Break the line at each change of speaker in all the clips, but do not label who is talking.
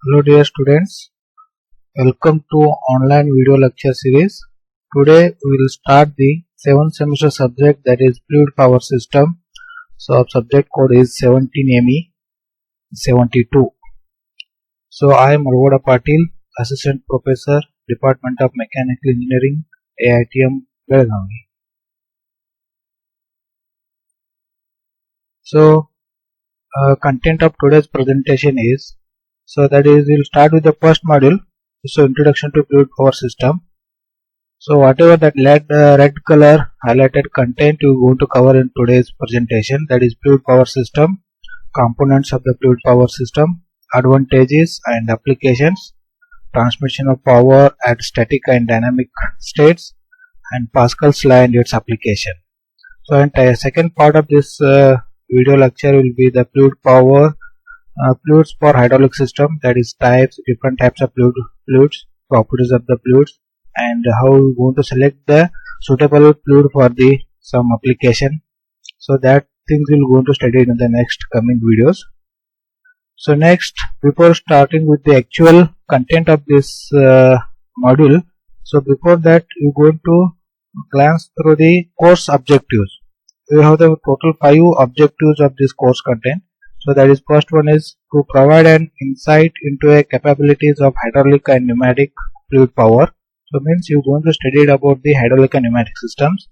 Hello dear students, welcome to online video lecture series. Today we will start the 7th semester subject, that is fluid power system. So our subject code is 17ME 72. So I am Arvoda Patil, Assistant Professor, Department of Mechanical Engineering, AITM, Belgavi. So content of today's presentation is, that is, we'll start with the first module. So introduction to fluid power system. So whatever that red color highlighted content you going to cover in today's presentation, that is fluid power system, components of the fluid power system, advantages and applications, transmission of power at static and dynamic states, and Pascal's law and its application. So entire second part of this video lecture will be the fluid power fluids for hydraulic system, that is different types of fluids, properties of the fluids, and how we going to select the suitable fluid for the some application. So that things we'll going to study in the next coming videos. So next, before starting with the actual content of this module, so before that we're going to glance through the course objectives. We have the total 5 objectives of this course content. So that is, first one is to provide an insight into a capabilities of hydraulic and pneumatic fluid power. So means you're going to study about the hydraulic and pneumatic systems.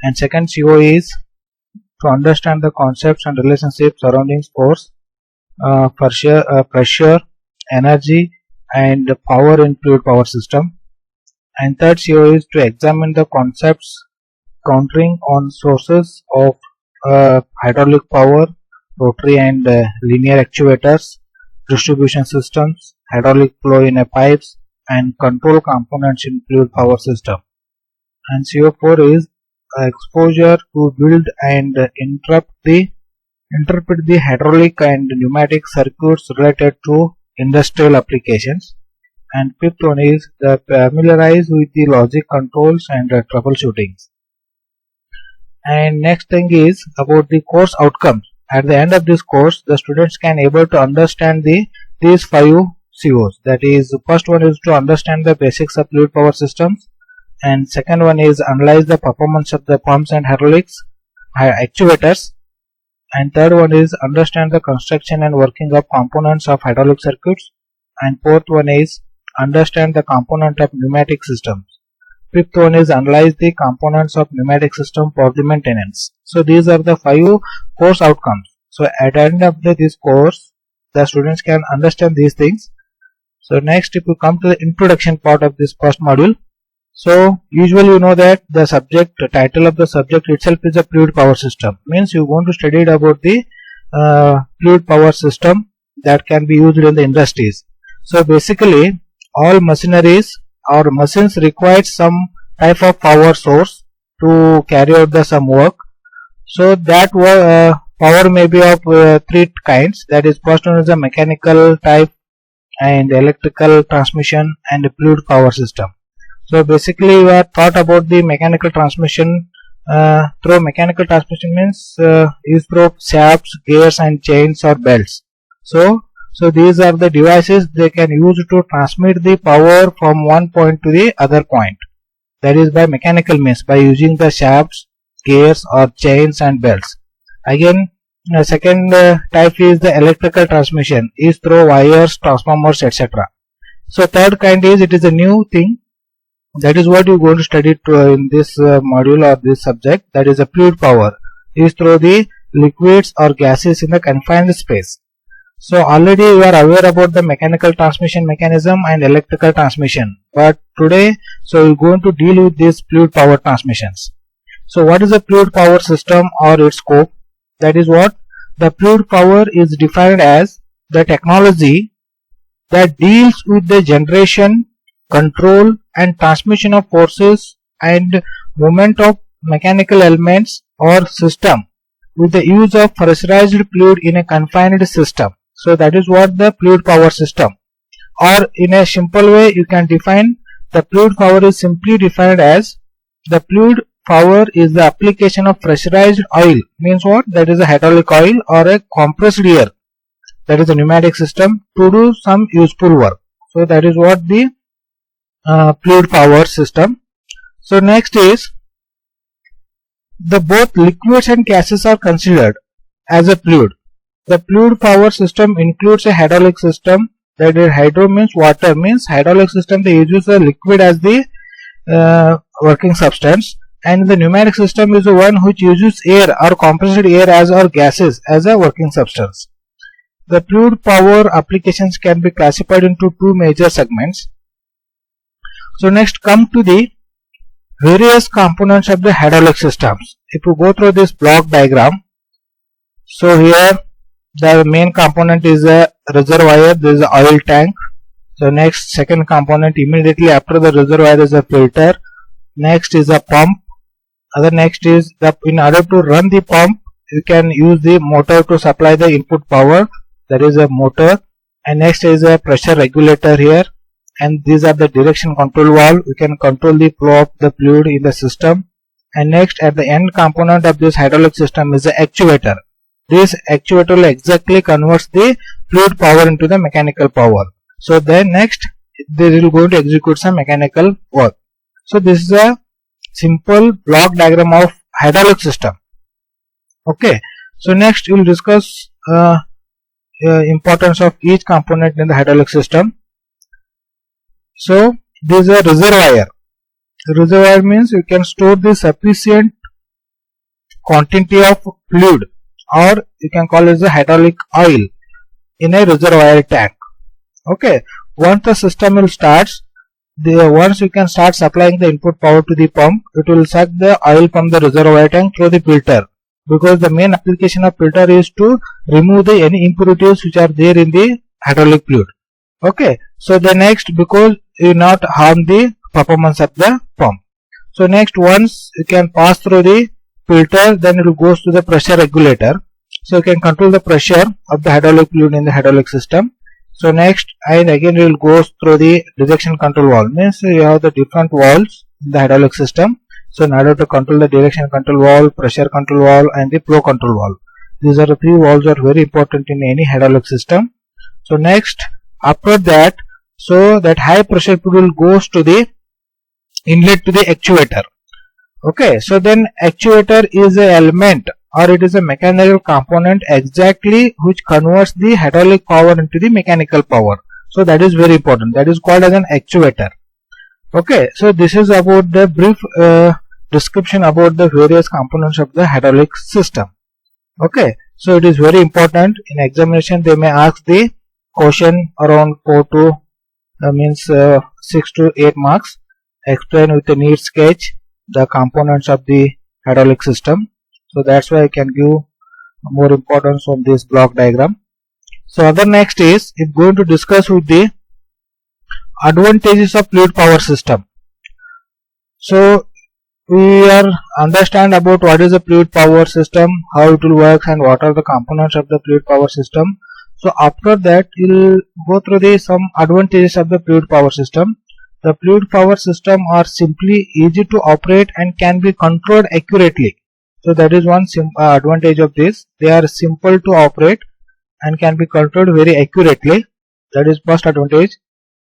And second CO is to understand the concepts and relationships surrounding force, pressure, energy and power in fluid power system. And third CO is to examine the concepts countering on sources of hydraulic power, rotary and linear actuators, distribution systems, hydraulic flow in a pipes, and control components in fluid power system. And CO4 is exposure to build and interpret the hydraulic and pneumatic circuits related to industrial applications. And fifth one is the familiarize with the logic controls and troubleshootings. And next thing is about the course outcomes. At the end of this course, the students can able to understand these 5 COs. That is, the first one is to understand the basics of fluid power systems, and second one is analyze the performance of the pumps and hydraulics actuators, and third one is understand the construction and working of components of hydraulic circuits, and fourth one is understand the component of pneumatic systems. Fifth one is analyze the components of pneumatic system for the maintenance. So these are the 5 course outcomes. So at the end of this course, the students can understand these things. So next, if we come to the introduction part of this first module, so usually you know that the subject, the title of the subject itself is a fluid power system. Means you are going to study about the fluid power system that can be used in the industries. So basically, all machineries or machines require some type of power source to carry out the some work. So that power may be of 3 kinds. That is, first one is a mechanical type, and electrical transmission, and fluid power system. So basically we are taught about the mechanical transmission. Through mechanical transmission means is through shafts, gears and chains or belts. So these are the devices they can use to transmit the power from one point to the other point. That is by mechanical means, by using the shafts, gears or chains and belts. Again, second type is the electrical transmission, is through wires, transformers, etc. So third kind is, it is a new thing. That is what you are going to study in this module or this subject. That is a fluid power, is through the liquids or gases in the confined space. So already you are aware about the mechanical transmission mechanism and electrical transmission, but today so we are going to deal with these fluid power transmissions. So what is a fluid power system or its scope? That is what the fluid power is defined as the technology that deals with the generation, control and transmission of forces and movement of mechanical elements or system with the use of pressurized fluid in a confined system. So that is what the fluid power system, or in a simple way you can define the fluid power is simply defined as the fluid power is the application of pressurized oil. Means what? That is a hydraulic oil or a compressed air that is a pneumatic system, to do some useful work. So that is what the fluid power system. So next is the both liquids and gases are considered as a fluid. The fluid power system includes a hydraulic system, that is hydro means water, means hydraulic system they use the liquid as the working substance, and the pneumatic system is the one which uses air or compressed air as or gases as a working substance. The fluid power applications can be classified into two major segments. So next come to the various components of the hydraulic systems. If you go through this block diagram, so here the main component is a reservoir, there is an oil tank. So next second component, immediately after the reservoir is a filter. Next is a pump. Other next is the, in order to run the pump, you can use the motor to supply the input power, that is a motor. And next is a pressure regulator here, and these are the direction control valve, you can control the flow of the fluid in the system. And next at the end component of this hydraulic system is the actuator. This actuator will exactly converts the fluid power into the mechanical power. So then next they will going to execute some mechanical work. So this is a simple block diagram of hydraulic system. Okay, so next we will discuss importance of each component in the hydraulic system. So this is a reservoir. The reservoir means you can store the sufficient quantity of fluid, or you can call it the hydraulic oil, in a reservoir tank. Okay, once the system will starts, once you can start supplying the input power to the pump, it will suck the oil from the reservoir tank through the filter, because the main application of filter is to remove the any impurities which are there in the hydraulic fluid. Okay, so the next, because you will not harm the performance of the pump. So next, once you can pass through the filter, then it will goes to the pressure regulator. So you can control the pressure of the hydraulic fluid in the hydraulic system. So next, and again it will go through the direction control valve, means you have the different valves in the hydraulic system. So in order to control the direction control valve, pressure control valve and the flow control valve, these are the three valves are very important in any hydraulic system. So next, after that, so that high pressure fluid will goes to the inlet to the actuator. Okay, so then actuator is a element, or it is a mechanical component exactly which converts the hydraulic power into the mechanical power. So that is very important, that is called as an actuator. Okay, so this is about the brief description about the various components of the hydraulic system. Okay, so it is very important. In examination they may ask the question around 4 to 6 to 8 marks. Explain with a neat sketch the components of the hydraulic system. So that's why I can give more importance on this block diagram. So other next is going to discuss with the advantages of fluid power system. So we are understand about what is a fluid power system, how it will work, and what are the components of the fluid power system. So after that we will go through the some advantages of the fluid power system. The fluid power system are simply easy to operate and can be controlled accurately. So that is one advantage of this. They are simple to operate and can be controlled very accurately. That is first advantage.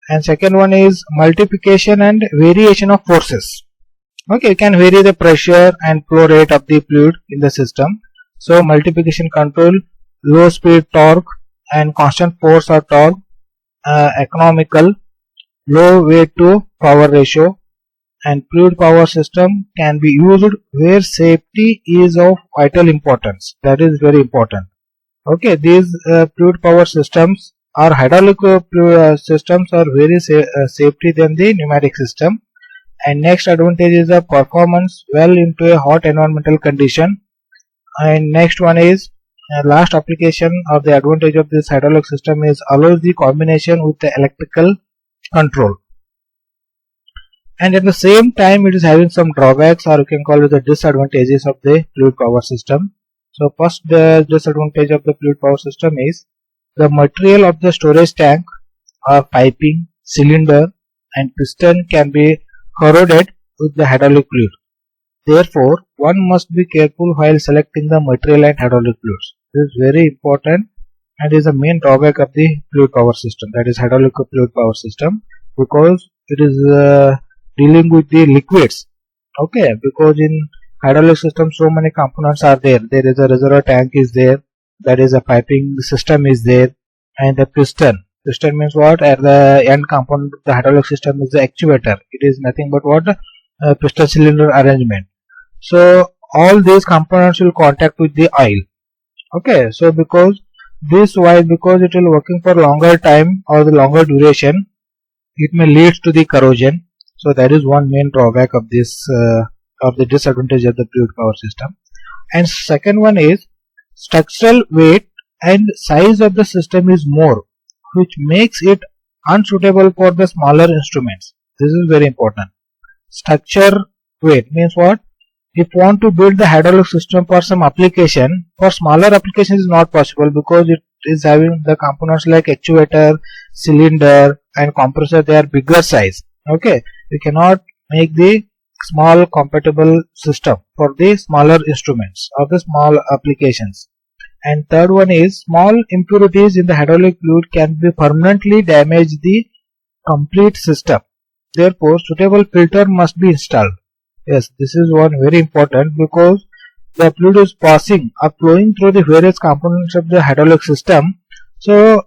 And second one is multiplication and variation of forces. Okay, you can vary the pressure and flow rate of the fluid in the system. So multiplication control, low speed torque and constant force or torque, economical, low weight to power ratio, and fluid power system can be used where safety is of vital importance. That is very important. Okay, these fluid power systems or hydraulic systems are very safety than the pneumatic system. And next advantage is the performance well into a hot environmental condition. And next one is last application of the advantage of this hydraulic system is allows the combination with the electrical control. And at the same time it is having some drawbacks, or you can call it the disadvantages of the fluid power system. So first, the disadvantage of the fluid power system is the material of the storage tank or piping, cylinder and piston can be corroded with the hydraulic fluid. Therefore, one must be careful while selecting the material and hydraulic fluids. This is very important. and is the main drawback of the fluid power system, that is hydraulic fluid power system, because it is dealing with the liquids. Okay, because in hydraulic system so many components are there. There is a reservoir tank is there, that is a piping system is there, and the piston. Piston means what? At the end component of the hydraulic system is the actuator. It is nothing but what? Piston cylinder arrangement. So all these components will contact with the oil. Okay, so because because it will working for longer time or the longer duration, it may lead to the corrosion. So that is one main drawback of this of the disadvantage of the fluid power system. And second one is structural weight and size of the system is more, which makes it unsuitable for the smaller instruments. This is very important. Structure weight means what? If you want to build the hydraulic system for some application, for smaller applications is not possible because it is having the components like actuator, cylinder and compressor, they are bigger size. Okay, we cannot make the small compatible system for the smaller instruments or the small applications. And third one is small impurities in the hydraulic fluid can be permanently damage the complete system. Therefore, suitable filter must be installed. Yes, this is one very important because the fluid is passing or flowing through the various components of the hydraulic system. So,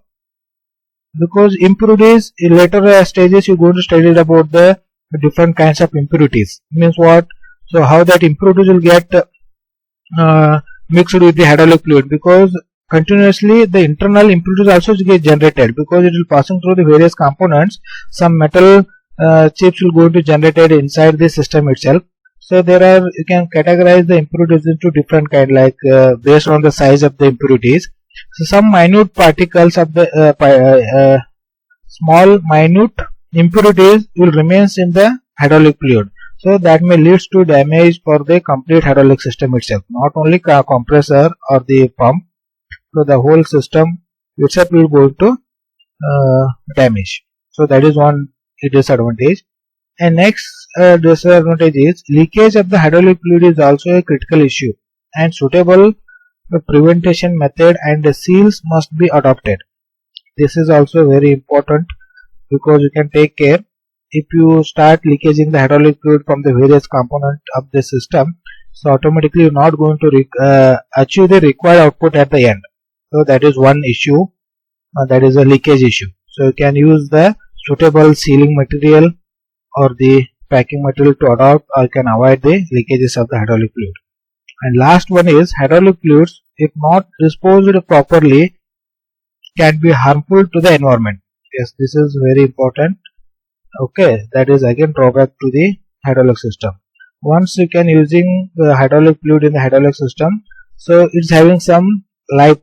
because impurities in later stages you are going to study about the different kinds of impurities. Means what? So, how that impurities will get mixed with the hydraulic fluid, because continuously the internal impurities also get generated because it will passing through the various components. Some metal chips will go to generated inside the system itself. So there are, you can categorize the impurities into different kind, like based on the size of the impurities. So some minute particles of the small minute impurities will remains in the hydraulic fluid. So that may leads to damage for the complete hydraulic system itself, not only compressor or the pump. So the whole system itself will go to damage. So that is one disadvantage. And next disadvantage is leakage of the hydraulic fluid is also a critical issue, and suitable prevention method and the seals must be adopted. This is also very important because you can take care. If you start leakaging the hydraulic fluid from the various components of the system, so automatically you are not going to achieve the required output at the end. So that is one issue, that is a leakage issue. So you can use the suitable sealing material or the packing material to adopt, or you can avoid the leakages of the hydraulic fluid. And last one is hydraulic fluids, if not disposed properly, can be harmful to the environment. Yes, this is very important. Okay, that is again drawback to the hydraulic system. Once you can using the hydraulic fluid in the hydraulic system, so it's having some life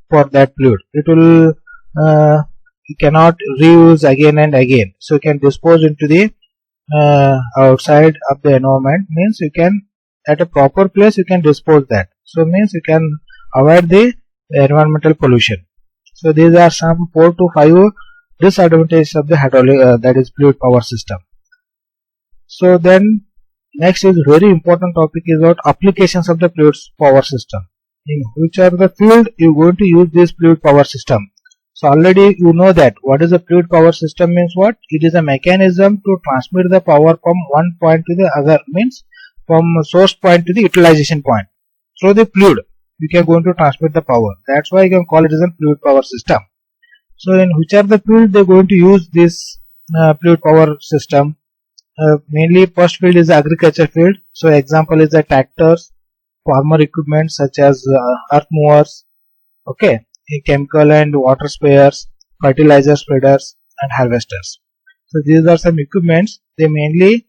for that fluid. It will you cannot reuse again and again. So you can dispose into the outside of the environment, means you can at a proper place you can dispose that. So means you can avoid the environmental pollution. So these are some 4 to 5 disadvantages of the hydraulic that is fluid power system. So then next is very important topic is about applications of the fluid power system. In which are the field you are going to use this fluid power system. So already you know that what is a fluid power system means what? It is a mechanism to transmit the power from one point to the other, means from source point to the utilization point. So the fluid you can going to transmit the power. That's why you can call it as a fluid power system. So in which are the field they are going to use this fluid power system? Mainly first field is the agriculture field. So example is the tractors, farmer equipment such as earth movers, okay, chemical and water sprayers, fertilizer spreaders and harvesters. So these are some equipments. They mainly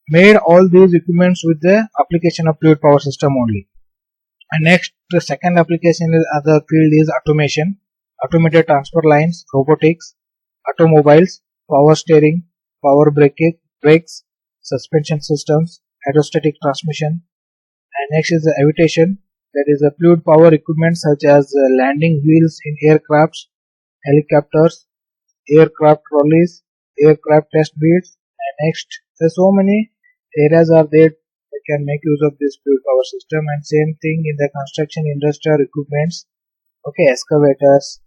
made all these equipments with the application of fluid power system only. And next, the second application is other field is automation, automated transfer lines, robotics, automobiles, power steering, power brakes, suspension systems, hydrostatic transmission. And next is the aviation, that is the fluid power equipment such as landing wheels in aircrafts, helicopters, aircraft trolleys, aircraft test beds. And next, there's so many areas are there that can make use of this fluid power system. And same thing in the construction industrial equipments Okay, excavators,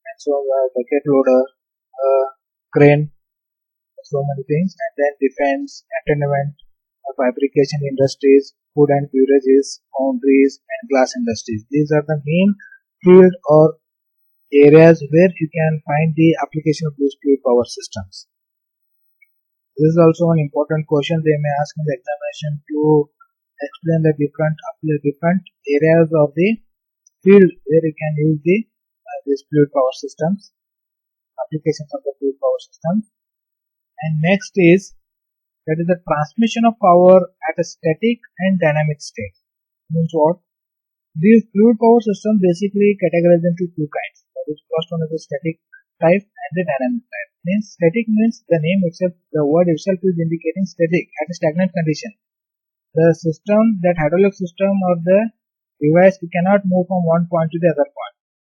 and so bucket loader, crane, so many things, and then defense, entertainment, fabrication industries, food and beverages, foundries, and glass industries. These are the main field or areas where you can find the application of these fluid power systems. This is also an important question they may ask in the examination to explain the different areas of the field where you can use these fluid power systems, applications of the fluid power system. And next is that is the transmission of power at a static and dynamic state. Means what? These fluid power systems basically categorize into two kinds. That is, first one is the static type and the dynamic type. Means static means the name itself, the word itself is indicating static at a stagnant condition. The system, that hydraulic system or the device, we cannot move from one point to the other point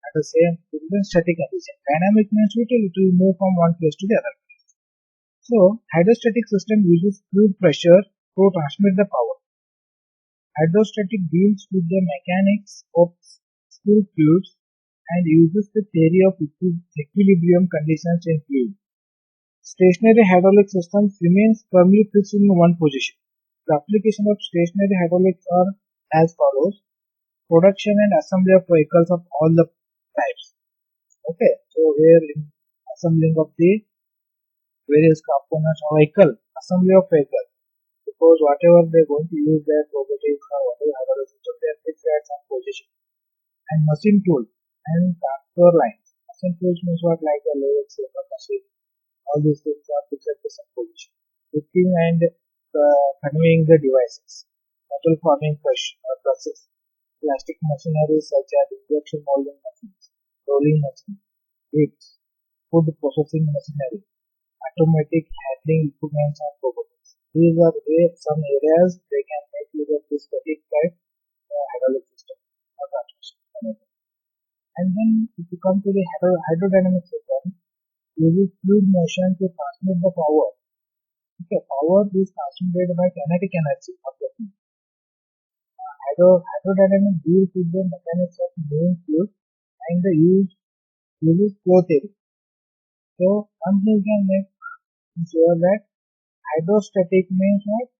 at the same static condition. Dynamic means it will move from one place to the other place. So hydrostatic system uses fluid pressure to transmit the power. Hydrostatic deals with the mechanics of still fluids and uses the theory of equilibrium conditions in fluid. Stationary hydraulic systems remains firmly fixed in one position. The application of stationary hydraulics are as follows: production and assembly of vehicles of all the types. Okay, so here in assembling of the various components of vehicle, assembly of vehicle, because whatever they're going to use their robotics or whatever hydraulic system, they are fixed at some position. And machine tool and transfer lines. Machine tools means what, like a level safer machine. All these things are fixed at the same position. Lifting and conveying the devices. Metal forming process. Plastic machinery such as injection molding machines, rolling machines, rigs, food processing machinery, automatic handling equipment and robotics. These are some areas they can make use of this static type hydraulic system or transmission. And then if you come to the hydrodynamic system, uses fluid motion to transmit the power. Okay, power is transmitted by kinetic energy of the fluid. Hydrodynamic deals with the mechanics of moving fluid and the uses flow theory. So one thing you can make sure that hydrostatic means what?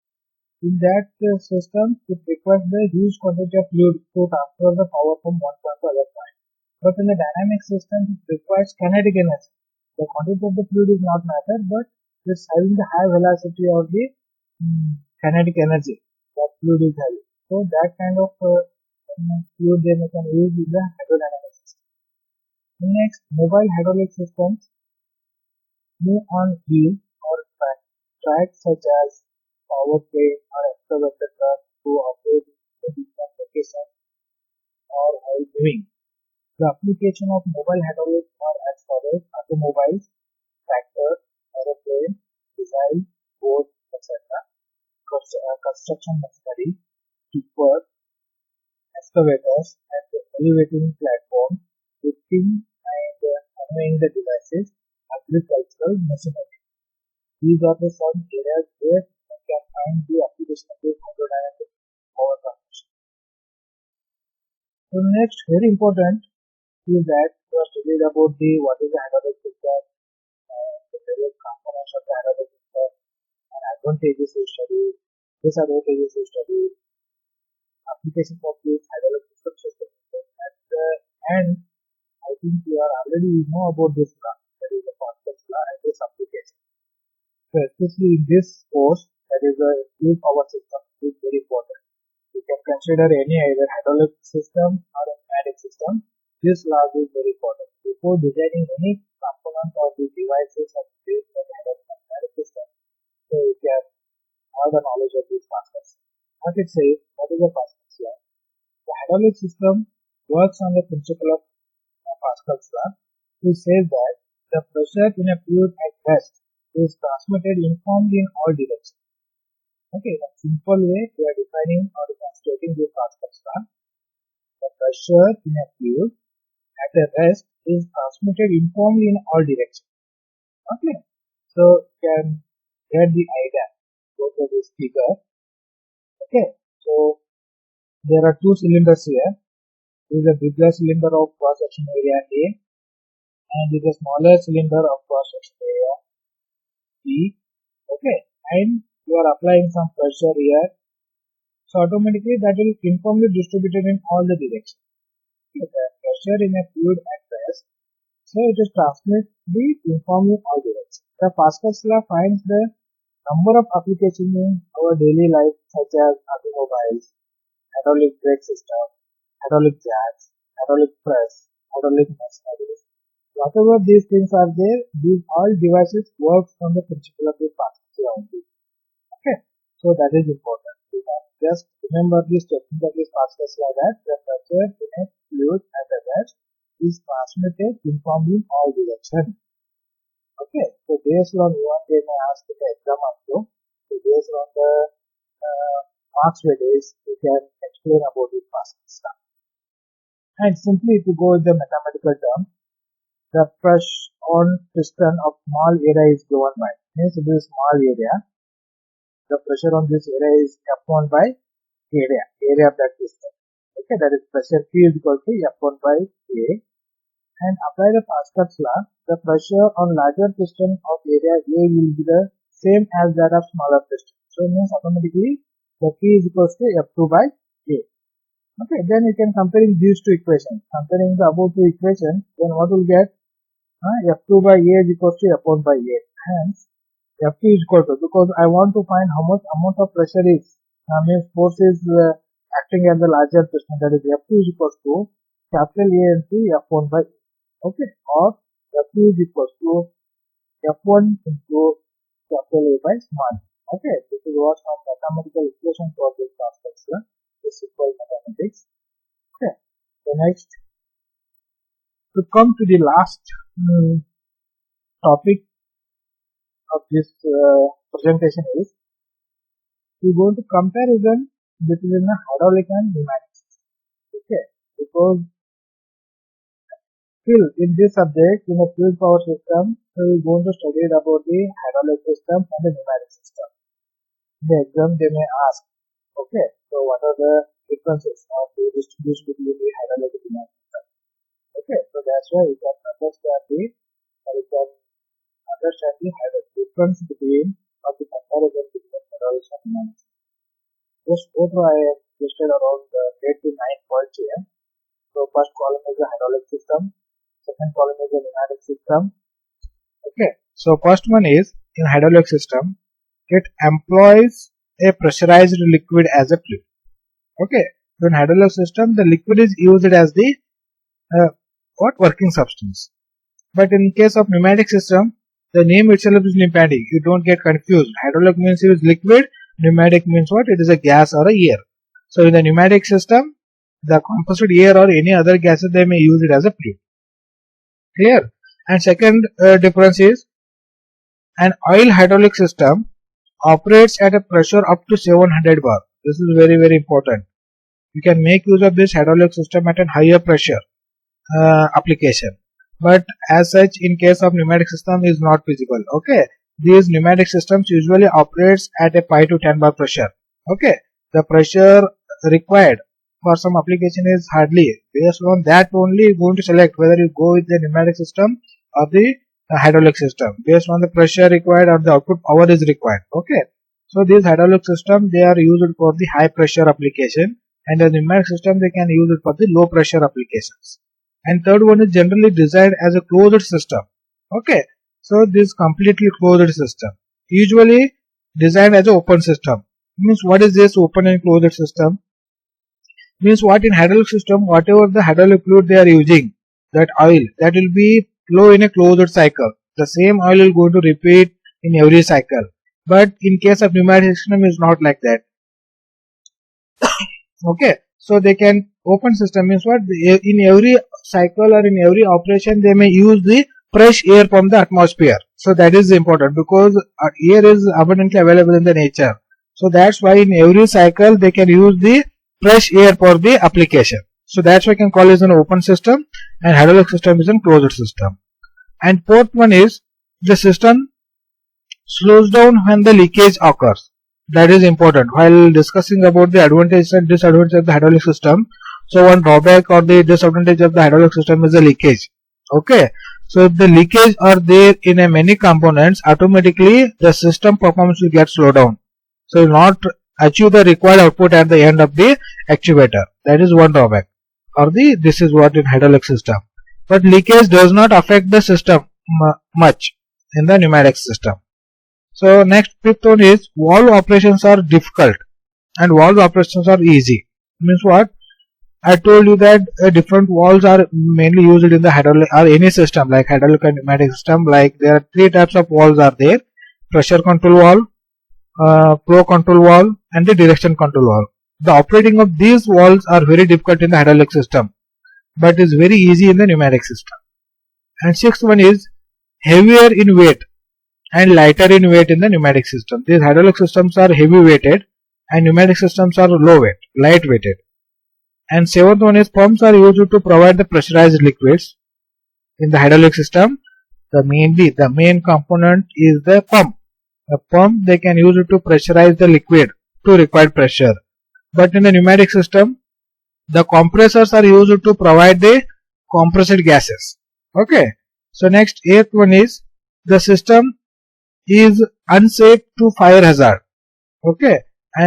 In that system, it requires the huge quantity of fluid to transfer the power from one point to other point. But in the dynamic system, it requires kinetic energy. The quantity of the fluid is not matter, but it's having the high velocity of the kinetic energy that fluid is having. So that kind of fluid then you can use in the hydrodynamic system. Next, mobile hydraulic systems move on wheels or tracks such as power plane or excavator truck to operate in different locations or while moving. The application of mobile hydraulics are as follows: automobiles, tractors, aeroplanes, missiles, boats, etc. Construction machinery, tippers, excavators, and elevating platforms, lifting and conveying the devices, agricultural machinery. These are the some areas where you can find the application of the hydrodynamic power transmission. So next, very important is that we are studied about the what is the hydraulic system, the various components of the hydraulic system, and advantages we study, disadvantages we study, applications of this hydraulic system. At the end, I think you are already know about this law, that is the Pascal's law and its application. So especially in this course, that is the fluid power system is very important. You can consider any either hydraulic system or a pneumatic system. This law is very important. Before designing any component of the devices of this hydraulic and pneumatic system, so you can have the knowledge of these Pascal's. What it says, what is the Pascal's law? The hydraulic system works on the principle of Pascal's law, which says that the pressure in a fluid at rest is transmitted uniformly in all directions. Okay, in a simple way, we are defining or stating this Pascal's law. The pressure in a fluid at a rest is transmitted uniformly in all directions. Okay, so you can get the idea. Go to this figure. Okay, so there are two cylinders here. is a bigger cylinder of cross section area A and is a smaller cylinder of cross section area B. Okay, and you are applying some pressure here, so automatically that will uniformly distributed in all the directions. Okay, the pressure in a fluid at rest, so it is transmitted uniformly in all directions. The Pascal's law finds the number of applications in our daily life such as automobiles, hydraulic brake system, hydraulic jacks, hydraulic press, hydraulic machinery. Whatever these things are there, these all devices work on the principle of the Pascal's law only. Okay, so that is important. Just remember this technique of this Pascal's law that the pressure in a fluid at a rest is transmitted uniformly in all directions. Okay, so based on what they may ask in the exam also, so based on the marks weightage, you can explain about this Pascal's law. And simply to go with the mathematical term, the pressure on piston of small area is given by, means it is small area, the pressure on this area is F1 by area of that piston. Okay, that is pressure P is equal to F1 by A. And apply the Pascal's law, the pressure on larger piston of area A will be the same as that of smaller piston. So it means automatically the P is equal to F2 by A. Okay, then you can comparing these two equations. Comparing the above two equations, then what will get? F2 by A is equal to F1 by A. Hence, Ft is equal to, because I want to find how much amount of pressure is, means force is acting at the larger piston, that is Ft is equal to capital A into F1 by A. Okay, or Ft is equal to F1 into capital A by small a. Okay, this is what some mathematical equation for this Pascal's law, this simple mathematics. Okay, so next, to come to the last topic of this presentation is, we go to comparison between the hydraulic and pneumatic system. Okay, because still in this subject, in the fluid power system, so we are going to study about the hydraulic system and the pneumatic system. In the exam they may ask, okay, so what are the differences of the distribution between the hydraulic and pneumatic system? Okay, so that's why we can understand the difference between or the comparison between hydraulic and pneumatic system. Just photo I have listed around 8 to 9 points here. So first column is the hydraulic system, second column is the pneumatic system. Okay, so first one is in hydraulic system, it employs a pressurized liquid as a fluid. Okay, so in hydraulic system, the liquid is used as the working substance. But in case of pneumatic system, the name itself is pneumatic. You don't get confused. Hydraulic means it is liquid. Pneumatic means what? It is a gas or a air. So in the pneumatic system, the composite air or any other gases, they may use it as a fluid. Clear? And second difference is, an oil hydraulic system operates at a pressure up to 700 bar. This is very, very important. You can make use of this hydraulic system at a higher pressure application. But as such, in case of pneumatic system, is not feasible. Okay, these pneumatic systems usually operates at a 5 to 10 bar pressure. Okay, the pressure required for some application is hardly. Based on that only, you are going to select whether you go with the pneumatic system or the hydraulic system. Based on the pressure required or the output power is required. Okay, so these hydraulic system, they are used for the high pressure application, and the pneumatic system, they can use it for the low pressure applications. And third one is generally designed as a closed system. Okay, so this completely closed system, usually designed as an open system. Means what is this open and closed system? Means what in hydraulic system, whatever the hydraulic fluid they are using, that oil, that will be flow in a closed cycle. The same oil will go to repeat in every cycle. But in case of pneumatic system, is not like that. Okay, so they can open system means what? In every cycle or in every operation, they may use the fresh air from the atmosphere. So that is important, because air is abundantly available in the nature. So that's why in every cycle they can use the fresh air for the application. So that's why I can call it an open system, and hydraulic system is a closed system. And fourth one is, the system slows down when the leakage occurs. That is important while discussing about the advantages and disadvantages of the hydraulic system. So one drawback or the disadvantage of the hydraulic system is the leakage. Okay, so if the leakage are there in a many components, automatically the system performance will get slowed down. So will not achieve the required output at the end of the actuator. That is one drawback, or this is what in hydraulic system. But leakage does not affect the system much in the pneumatic system. So next, fifth one is valve operations are difficult and valve operations are easy. Means what? I told you that different valves are mainly used in the hydraulic or any system like hydraulic and pneumatic system. Like there are three types of valves are there: pressure control valve, flow control valve, and the direction control valve. The operating of these valves are very difficult in the hydraulic system, but is very easy in the pneumatic system. And sixth one is heavier in weight and lighter in weight in the pneumatic system. These hydraulic systems are heavy weighted and pneumatic systems are low weight, light weighted. And seventh one is pumps are used to provide the pressurized liquids in the hydraulic system. The main component is the pump. The pump they can use it to pressurize the liquid to required pressure. But in the pneumatic system, the compressors are used to provide the compressed gases. Okay. So next, eighth one is the system is unsafe to fire hazard. Okay.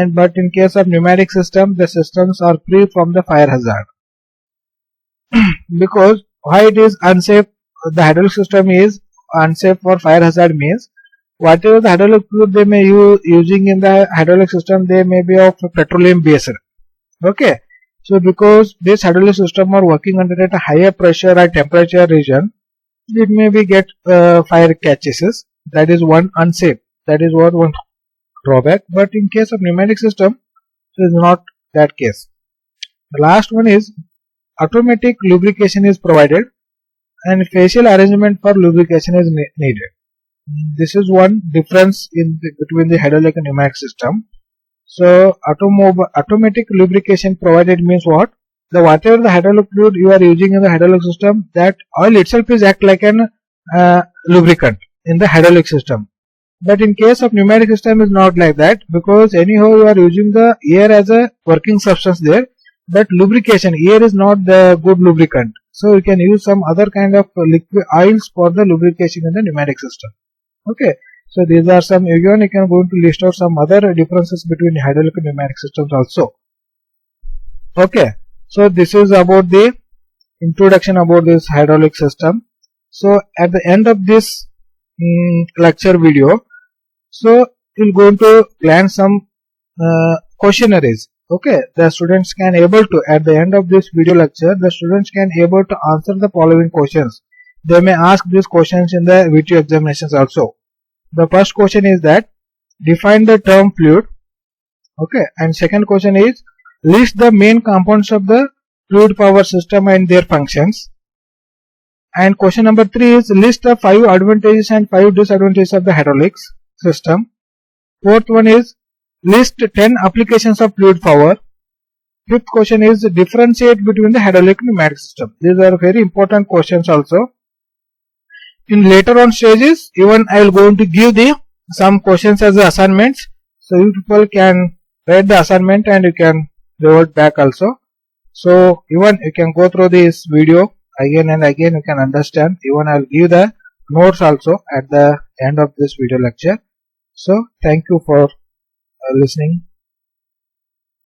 But in case of pneumatic system, the systems are free from the fire hazard. Because why it is unsafe? The hydraulic system is unsafe for fire hazard means whatever the hydraulic fluid they may use using in the hydraulic system, they may be of petroleum based. Okay. So because this hydraulic system are working under at a higher pressure or temperature region, it may be get fire catches. That is one unsafe. That is what one drawback. But in case of pneumatic system, it is not that case. The last one is automatic lubrication is provided and facial arrangement for lubrication is needed. This is one difference between the hydraulic and pneumatic system. So automatic lubrication provided means what? The whatever the hydraulic fluid you are using in the hydraulic system, that oil itself is act like an lubricant in the hydraulic system. But in case of pneumatic system is not like that, because anyhow you are using the air as a working substance there. But lubrication, air is not the good lubricant. So you can use some other kind of liquid oils for the lubrication in the pneumatic system. Okay. So these are some, again you can go to list out some other differences between hydraulic and pneumatic systems also. Okay. So this is about the introduction about this hydraulic system. So at the end of this lecture video, so we'll going to plan some questionnaires. Okay, the students can able to, at the end of this video lecture, the students can able to answer the following questions. They may ask these questions in the video examinations also. The first question is that define the term fluid. Okay, and second question is list the main components of the fluid power system and their functions. And question number 3 is list the 5 advantages and 5 disadvantages of the hydraulics system. Fourth one is list 10 applications of fluid power. Fifth question is differentiate between the hydraulic and pneumatic system. These are very important questions also. In later on stages, even I will going to give some questions as assignments. So you people can read the assignment and you can revert back also. So even you can go through this video again and again, you can understand. Even I will give the notes also at the end of this video lecture. So thank you for listening.